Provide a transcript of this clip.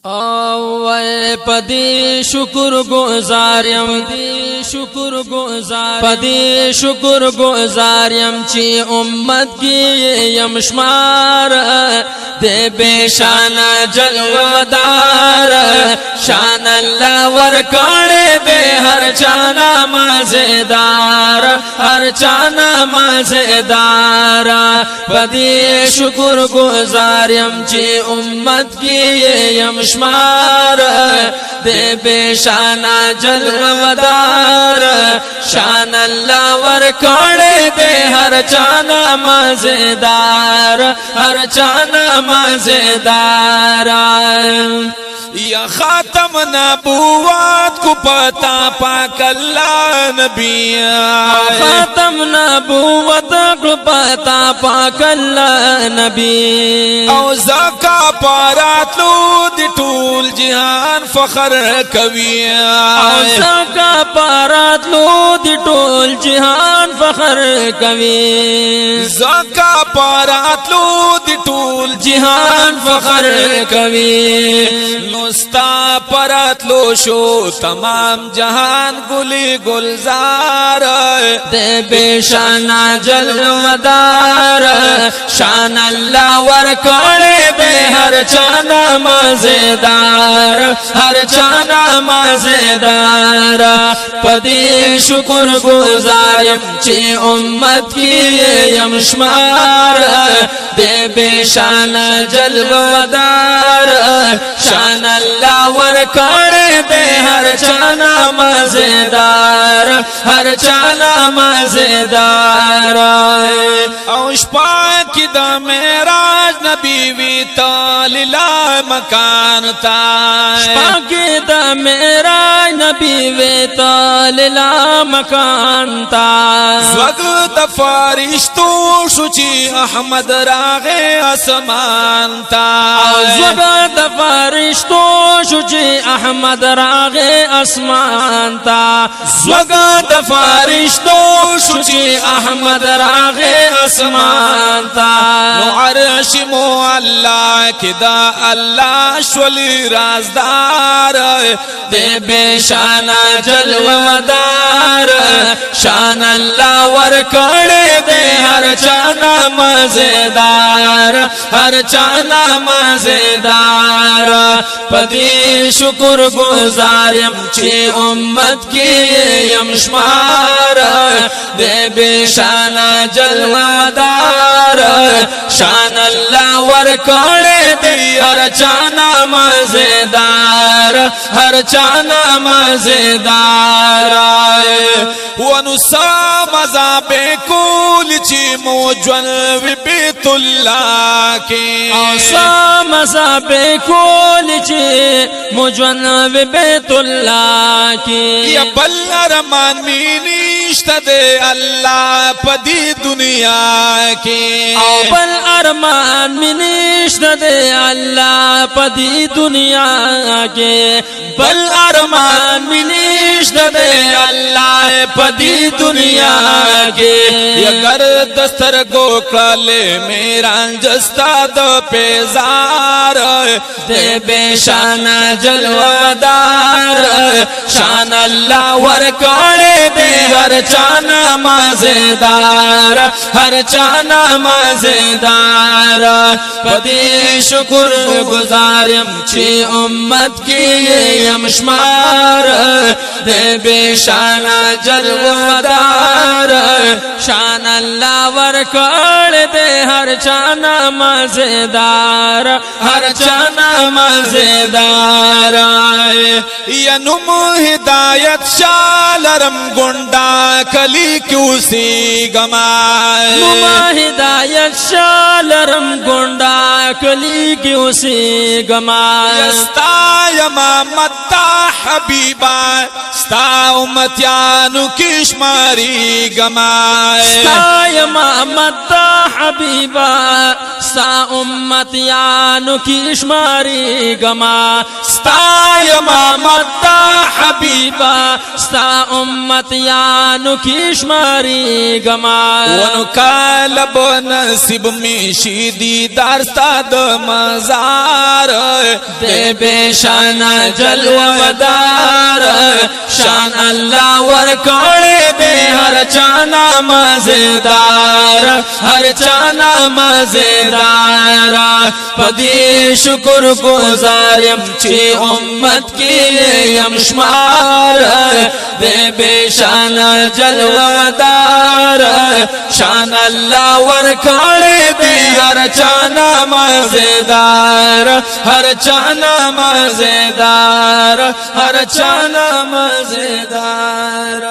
اوے پدی شکر گزاریم پدی شکر گزاریم چی امت کی یم شمار دے بے شان جلوہ دار شان اللہ ورکاڑے دے ہر چانا مزیدار ہر چانا مزیدار پدی شکر گزاریم چی امت کی یم شمار دے بے شانہ جلوہ دار شان اللہ ورکاڑے دے ہر چانا مزیدار ہر چانا مزیدار یا خاتم نبوات کو پتا پاک اللہ نبی خاتم نبوت کو پتا پاک اللہ نبی او زکا پارات لو دی ټول جہان فخر کوي او زکا پارات لو دی ټول جہان فخر کوي زکا پارات لو دی ټول جہان فخر کوي نستا پرات لو شو تمام جہان گلی گلزار دے بے شانہ جلوہ دار شان اللہ ورکاڑے دے ہر چانا مزیدار ہر چانا مزیدار پدی شکر گزاریم چی امت کی یم شمار دے بے شانہ جلوہ دار شان اللہ ورکاڑے دے ہر چانا مزیدار ہر چانا مزیدار اوش پاک کی دا میراج نبی وی تالیلا مکان تا پاک دا میراج نبی وی تالیلا مکان تا زوگ فرشتو شچی احمد راغے اسمان تا زوگ فرشتو شچی احمد راغے اسمان تا زوگ فرشتو شچی احمد راغے اسمان تا نو عرش معلا کدا اللہ شولی رازدار دے بے شانہ جلوہ دار شان اللہ ورکاڑے دے ہر چانا مزیدار ہر چانا مزیدار پدی شکر گزاریم چی امت کی یم شمار دے بے شانہ جلوہ دار شان اللہ ورکاڑے دے ہر چانا مزیدار ہر چانا مزیدار ونسا مذاب کول چی موجون وی بیت اللہ کی اوسا مذاب کول چی موجون وی بیت اللہ کی یا بل ارمان مینیشت دے اللہ پدی دنیا کی او بل ارمان مینیشت دے اللہ پدی دنیا کے بل ارمان مینیشت دے اللہ پدی دنیا کے اگر دستر گو کالے میرا جستا دو پیزار دے بے شانہ جلوہ دار شان اللہ ورکاڑے دے ہر چانا مزیدار ہر چانا مزیدار پدی شکر گزاریم چی امت کی یم شمار دے بے شانہ جلوہ دار شان اللہ ورکاڑ دے ہر چانا مزیدار ہر چانا مزیدار یا نم ہدایت شالرم گنڈا کلی کیوں سی گمائے نم ہدایت شالرم گنڈا کلی کیوں سی گمائے ستا یما متا حبیبا ستا امتیانو کشماری گمائے ستا یما متا حبیبا ستا امتیانو کشماری گما ستا یما متا حبیبا ستا امتیانو کی شماری گما ونو کالب نصیب میشی دیدار ستا د مزار دے بے شان جلوہ دار شان اللہ ورکوڑے دے ہر چانا مزیدار ہر چانا مزیدار پدی شکر گزاریم چی امت کی یم شمار دے بے شان جلوہ دار شان اللہ ورکوڑے دے ہر چانا مزیدار ہر چانا مزیدار ہر چانا مزیدار